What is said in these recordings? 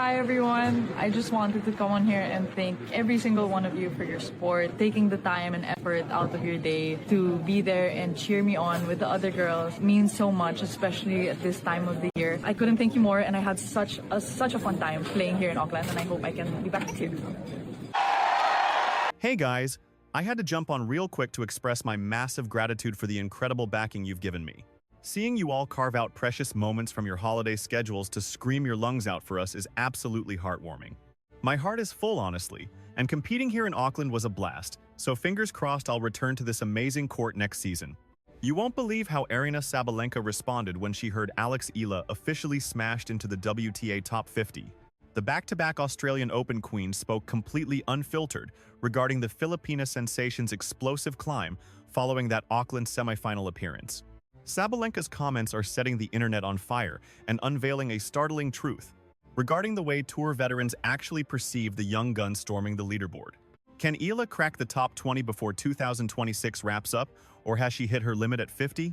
Hi everyone. I just wanted to come on here and thank every single one of you for your support, taking the time and effort out of your day to be there and cheer me on with the other girls. It means so much, especially at this time of the year. I couldn't thank you more, and I had such a fun time playing here in Auckland, and I hope I can be back here. Hey guys, I had to jump on real quick to express my massive gratitude for the incredible backing you've given me. Seeing you all carve out precious moments from your holiday schedules to scream your lungs out for us is absolutely heartwarming. My heart is full, honestly, and competing here in Auckland was a blast, so fingers crossed I'll return to this amazing court next season. You won't believe how Aryna Sabalenka responded when she heard Alex Eala officially smashed into the WTA top 50. The back-to-back Australian Open queen spoke completely unfiltered regarding the Filipina sensation's explosive climb following that Auckland semifinal appearance. Sabalenka's comments are setting the internet on fire and unveiling a startling truth regarding the way tour veterans actually perceive the young gun storming the leaderboard. Can Eala crack the top 20 before 2026 wraps up, or has she hit her limit at 50?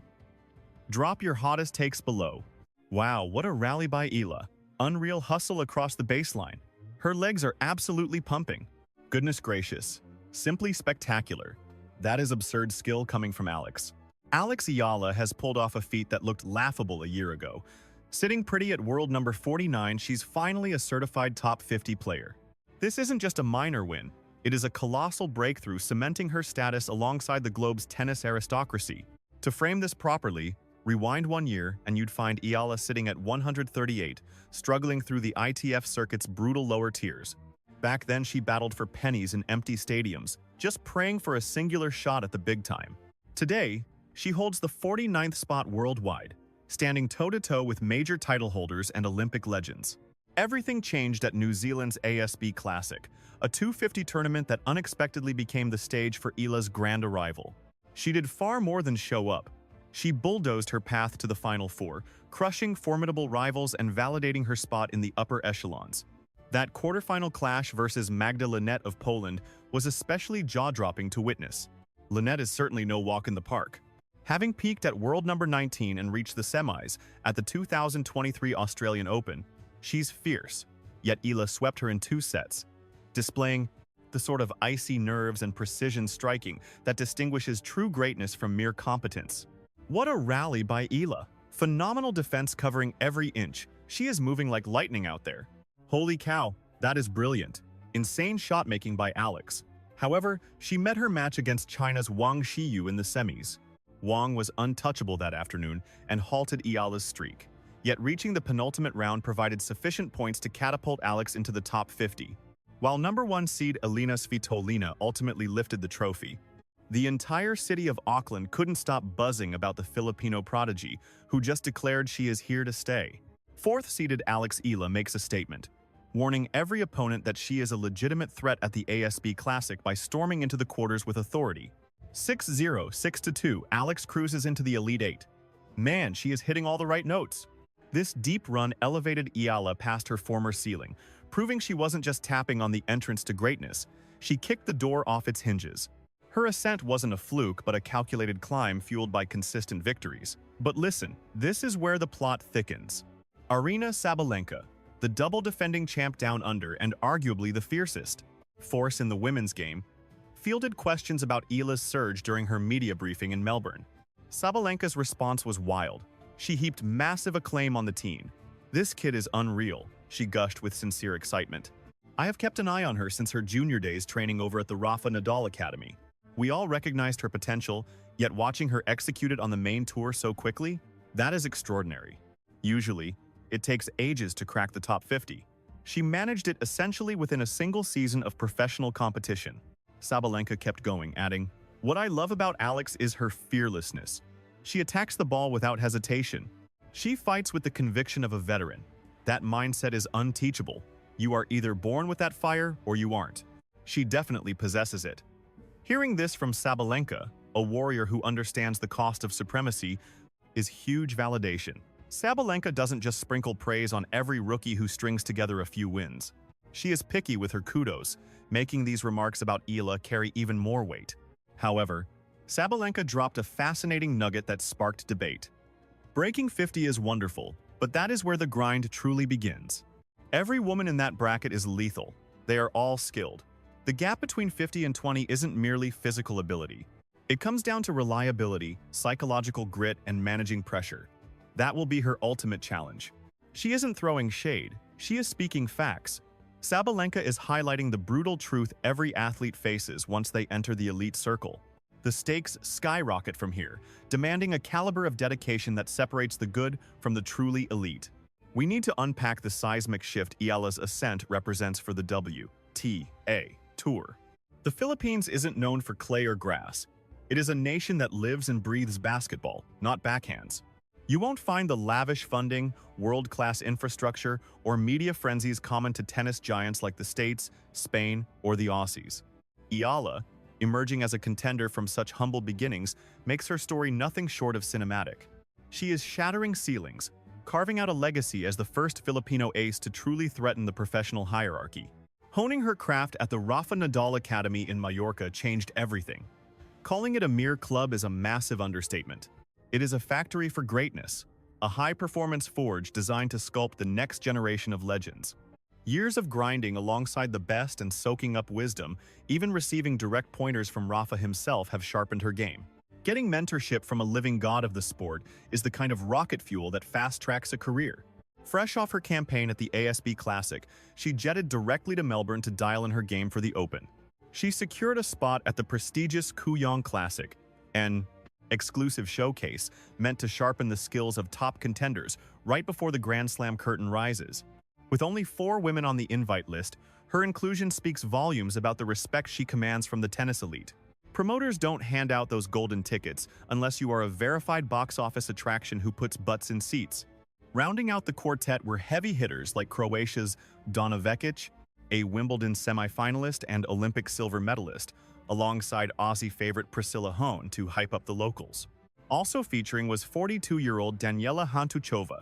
Drop your hottest takes below. Wow, what a rally by Eala. Unreal hustle across the baseline. Her legs are absolutely pumping. Goodness gracious. Simply spectacular. That is absurd skill coming from Alex. Alex Eala has pulled off a feat that looked laughable a year ago. Sitting pretty at world number 49, she's finally a certified top 50 player. This isn't just a minor win. It is a colossal breakthrough, cementing her status alongside the globe's tennis aristocracy. To frame this properly, rewind 1 year and you'd find Eala sitting at 138, struggling through the ITF circuit's brutal lower tiers. Back then, she battled for pennies in empty stadiums, just praying for a singular shot at the big time. Today, she holds the 49th spot worldwide, standing toe-to-toe with major title holders and Olympic legends. Everything changed at New Zealand's ASB Classic, a 250 tournament that unexpectedly became the stage for Eala's grand arrival. She did far more than show up. She bulldozed her path to the Final Four, crushing formidable rivals and validating her spot in the upper echelons. That quarterfinal clash versus Magda Linette of Poland was especially jaw-dropping to witness. Linette is certainly no walk in the park. Having peaked at world number 19 and reached the semis at the 2023 Australian Open, she's fierce, yet Eala swept her in 2 sets, displaying the sort of icy nerves and precision striking that distinguishes true greatness from mere competence. What a rally by Eala! Phenomenal defense covering every inch. She is moving like lightning out there. Holy cow, that is brilliant. Insane shot-making by Alex. However, she met her match against China's Wang Xiyu in the semis. Wang was untouchable that afternoon and halted Eala's streak. Yet reaching the penultimate round provided sufficient points to catapult Alex into the top 50. While number 1 seed Elina Svitolina ultimately lifted the trophy, the entire city of Auckland couldn't stop buzzing about the Filipino prodigy, who just declared she is here to stay. 4th-seeded Alex Eala makes a statement, warning every opponent that she is a legitimate threat at the ASB Classic by storming into the quarters with authority. 6-0, 6-2, Alex cruises into the Elite 8. Man, she is hitting all the right notes. This deep run elevated Eala past her former ceiling, proving she wasn't just tapping on the entrance to greatness, she kicked the door off its hinges. Her ascent wasn't a fluke, but a calculated climb fueled by consistent victories. But listen, this is where the plot thickens. Aryna Sabalenka, the double defending champ down under and arguably the fiercest force in the women's game, fielded questions about Eala's surge during her media briefing in Melbourne. Sabalenka's response was wild. She heaped massive acclaim on the teen. "This kid is unreal," she gushed with sincere excitement. "I have kept an eye on her since her junior days training over at the Rafael Nadal Academy. We all recognized her potential, yet watching her execute it on the main tour so quickly, that is extraordinary. Usually, it takes ages to crack the top 50. She managed it essentially within a single season of professional competition." Sabalenka kept going, adding, "What I love about Alex is her fearlessness. She attacks the ball without hesitation. She fights with the conviction of a veteran. That mindset is unteachable. You are either born with that fire or you aren't. She definitely possesses it." Hearing this from Sabalenka, a warrior who understands the cost of supremacy, is huge validation. Sabalenka doesn't just sprinkle praise on every rookie who strings together a few wins. She is picky with her kudos, making these remarks about Eala carry even more weight. However, Sabalenka dropped a fascinating nugget that sparked debate. Breaking 50 is wonderful, but that is where the grind truly begins. Every woman in that bracket is lethal. They are all skilled. The gap between 50 and 20 isn't merely physical ability. It comes down to reliability, psychological grit, and managing pressure. That will be her ultimate challenge. She isn't throwing shade, she is speaking facts. Sabalenka is highlighting the brutal truth every athlete faces once they enter the elite circle. The stakes skyrocket from here, demanding a caliber of dedication that separates the good from the truly elite. We need to unpack the seismic shift Eala's ascent represents for the WTA Tour. The Philippines isn't known for clay or grass. It is a nation that lives and breathes basketball, not backhands. You won't find the lavish funding, world-class infrastructure, or media frenzies common to tennis giants like the States, Spain, or the Aussies. Eala, emerging as a contender from such humble beginnings, makes her story nothing short of cinematic. She is shattering ceilings, carving out a legacy as the first Filipino ace to truly threaten the professional hierarchy. Honing her craft at the Rafael Nadal Academy in Mallorca changed everything. Calling it a mere club is a massive understatement. It is a factory for greatness, a high-performance forge designed to sculpt the next generation of legends. Years of grinding alongside the best and soaking up wisdom, even receiving direct pointers from Rafa himself, have sharpened her game. Getting mentorship from a living god of the sport is the kind of rocket fuel that fast-tracks a career. Fresh off her campaign at the ASB Classic, she jetted directly to Melbourne to dial in her game for the Open. She secured a spot at the prestigious Kooyong Classic, an exclusive showcase meant to sharpen the skills of top contenders right before the Grand Slam curtain rises. With only 4 women on the invite list, her inclusion speaks volumes about the respect she commands from the tennis elite. Promoters don't hand out those golden tickets unless you are a verified box office attraction who puts butts in seats. Rounding out the quartet were heavy hitters like Croatia's Donna Vekic, a Wimbledon semifinalist and Olympic silver medalist, alongside Aussie favorite Priscilla Hone to hype up the locals. Also featuring was 42-year-old Daniela Hantuchova,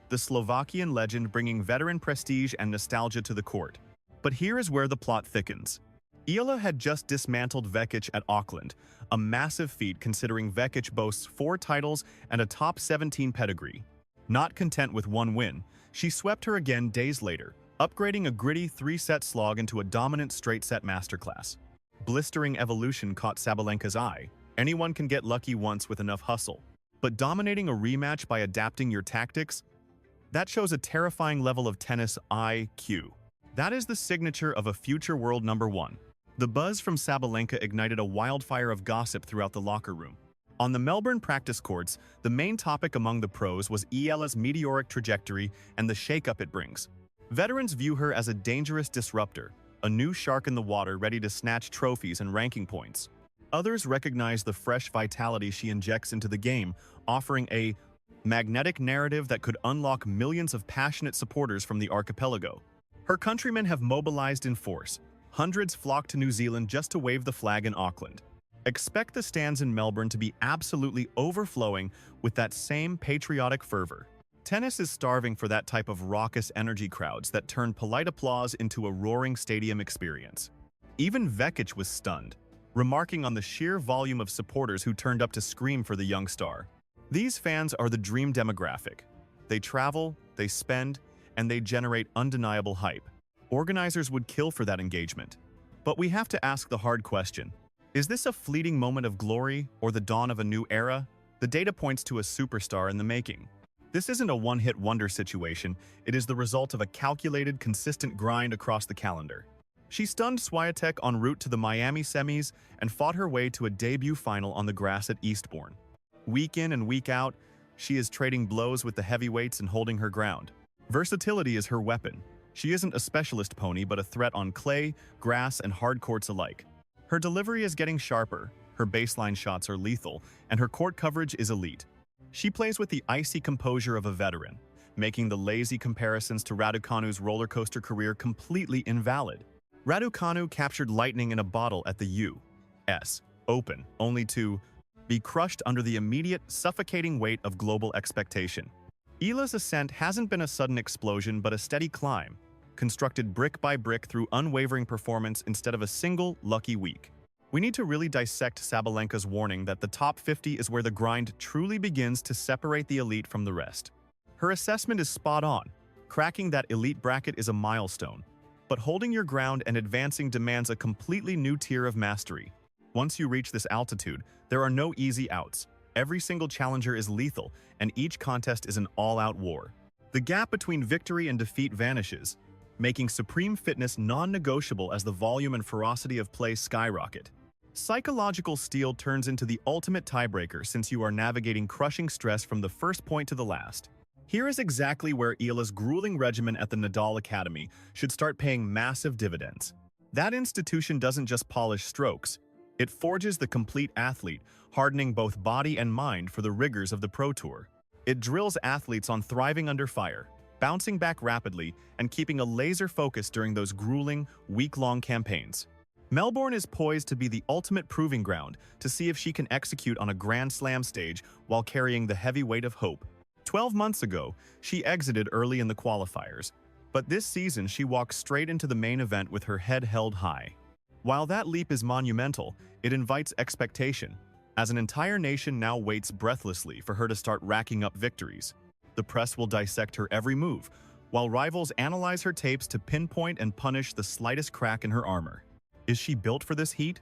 the Slovakian legend, bringing veteran prestige and nostalgia to the court. But here is where the plot thickens. Eala had just dismantled Vekic at Auckland, a massive feat considering Vekic boasts 4 titles and a top 17 pedigree. Not content with one win, she swept her again days later, upgrading a gritty 3-set slog into a dominant straight-set masterclass. Blistering evolution caught Sabalenka's eye. Anyone can get lucky once with enough hustle. But dominating a rematch by adapting your tactics? That shows a terrifying level of tennis IQ. That is the signature of a future world number 1. The buzz from Sabalenka ignited a wildfire of gossip throughout the locker room. On the Melbourne practice courts, the main topic among the pros was Eala's meteoric trajectory and the shakeup it brings. Veterans view her as a dangerous disruptor, a new shark in the water ready to snatch trophies and ranking points. Others recognize the fresh vitality she injects into the game, offering a magnetic narrative that could unlock millions of passionate supporters from the archipelago. Her countrymen have mobilized in force. Hundreds flock to New Zealand just to wave the flag in Auckland. Expect the stands in Melbourne to be absolutely overflowing with that same patriotic fervor. Tennis is starving for that type of raucous energy crowds that turn polite applause into a roaring stadium experience. Even Vekic was stunned, remarking on the sheer volume of supporters who turned up to scream for the young star. These fans are the dream demographic. They travel, they spend, and they generate undeniable hype. Organizers would kill for that engagement. But we have to ask the hard question. Is this a fleeting moment of glory or the dawn of a new era? The data points to a superstar in the making. This isn't a one-hit wonder situation, it is the result of a calculated, consistent grind across the calendar. She stunned Swiatek en route to the Miami semis and fought her way to a debut final on the grass at Eastbourne. Week in and week out, she is trading blows with the heavyweights and holding her ground. Versatility is her weapon. She isn't a specialist pony but a threat on clay, grass, and hard courts alike. Her delivery is getting sharper, her baseline shots are lethal, and her court coverage is elite. She plays with the icy composure of a veteran, making the lazy comparisons to Raducanu's roller coaster career completely invalid. Raducanu captured lightning in a bottle at the U.S. Open, only to be crushed under the immediate, suffocating weight of global expectation. Eala's ascent hasn't been a sudden explosion but a steady climb, constructed brick by brick through unwavering performance instead of a single lucky week. We need to really dissect Sabalenka's warning that the top 50 is where the grind truly begins to separate the elite from the rest. Her assessment is spot on. Cracking that elite bracket is a milestone, but holding your ground and advancing demands a completely new tier of mastery. Once you reach this altitude, there are no easy outs. Every single challenger is lethal, and each contest is an all-out war. The gap between victory and defeat vanishes, making supreme fitness non-negotiable as the volume and ferocity of play skyrocket. Psychological steel turns into the ultimate tiebreaker since you are navigating crushing stress from the first point to the last. Here is exactly where Eala's grueling regimen at the Nadal Academy should start paying massive dividends. That institution doesn't just polish strokes, it forges the complete athlete, hardening both body and mind for the rigors of the Pro Tour. It drills athletes on thriving under fire, bouncing back rapidly, and keeping a laser focus during those grueling, week-long campaigns. Melbourne is poised to be the ultimate proving ground to see if she can execute on a Grand Slam stage while carrying the heavy weight of hope. 12 months ago, she exited early in the qualifiers, but this season she walks straight into the main event with her head held high. While that leap is monumental, it invites expectation, as an entire nation now waits breathlessly for her to start racking up victories. The press will dissect her every move, while rivals analyze her tapes to pinpoint and punish the slightest crack in her armor. Is she built for this heat?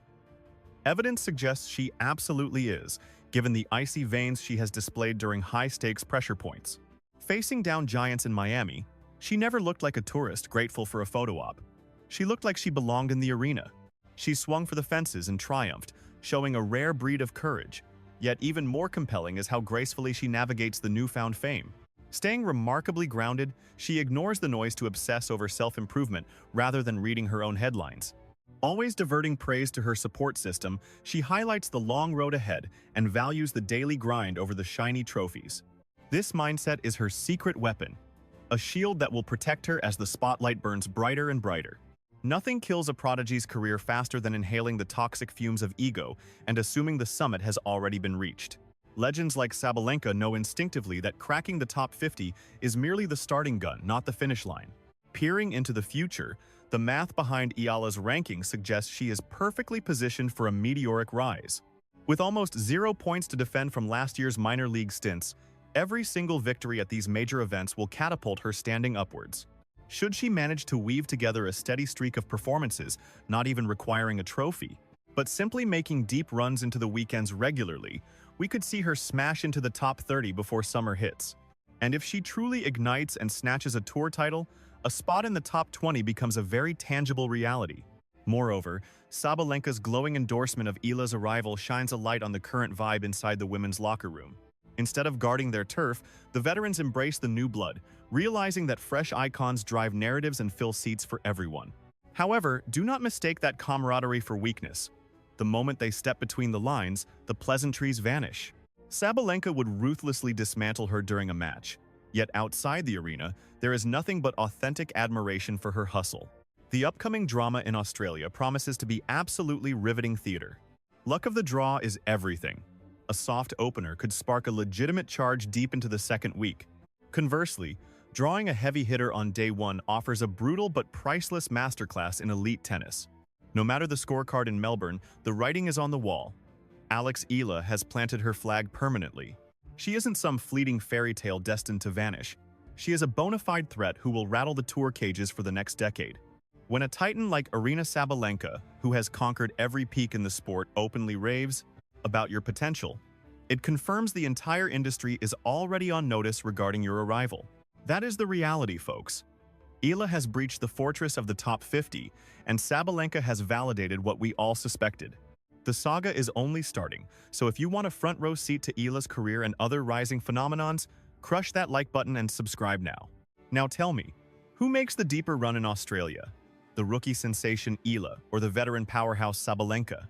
Evidence suggests she absolutely is, given the icy veins she has displayed during high-stakes pressure points. Facing down giants in Miami, she never looked like a tourist grateful for a photo op. She looked like she belonged in the arena. She swung for the fences and triumphed, showing a rare breed of courage. Yet even more compelling is how gracefully she navigates the newfound fame. Staying remarkably grounded, she ignores the noise to obsess over self-improvement rather than reading her own headlines. Always diverting praise to her support system, she highlights the long road ahead and values the daily grind over the shiny trophies. This mindset is her secret weapon, a shield that will protect her as the spotlight burns brighter and brighter. Nothing kills a prodigy's career faster than inhaling the toxic fumes of ego and assuming the summit has already been reached. Legends like Sabalenka know instinctively that cracking the top 50 is merely the starting gun, not the finish line. Peering into the future, the math behind Eala's ranking suggests she is perfectly positioned for a meteoric rise. With almost 0 points to defend from last year's minor league stints, every single victory at these major events will catapult her standing upwards. Should she manage to weave together a steady streak of performances, not even requiring a trophy, but simply making deep runs into the weekends regularly, we could see her smash into the top 30 before summer hits. And if she truly ignites and snatches a tour title, a spot in the top 20 becomes a very tangible reality. Moreover, Sabalenka's glowing endorsement of Eala's arrival shines a light on the current vibe inside the women's locker room. Instead of guarding their turf, the veterans embrace the new blood, realizing that fresh icons drive narratives and fill seats for everyone. However, do not mistake that camaraderie for weakness. The moment they step between the lines, the pleasantries vanish. Sabalenka would ruthlessly dismantle her during a match. Yet outside the arena, there is nothing but authentic admiration for her hustle. The upcoming drama in Australia promises to be absolutely riveting theater. Luck of the draw is everything. A soft opener could spark a legitimate charge deep into the second week. Conversely, drawing a heavy hitter on day one offers a brutal but priceless masterclass in elite tennis. No matter the scorecard in Melbourne, the writing is on the wall. Alex Eala has planted her flag permanently. She isn't some fleeting fairy tale destined to vanish. She is a bona fide threat who will rattle the tour cages for the next decade. When a titan like Aryna Sabalenka, who has conquered every peak in the sport, openly raves about your potential, it confirms the entire industry is already on notice regarding your arrival. That is the reality, folks. Eala has breached the fortress of the top 50, and Sabalenka has validated what we all suspected. The saga is only starting, so if you want a front row seat to Eala's career and other rising phenomenons, crush that like button and subscribe now. Now tell me, who makes the deeper run in Australia? The rookie sensation Eala or the veteran powerhouse Sabalenka?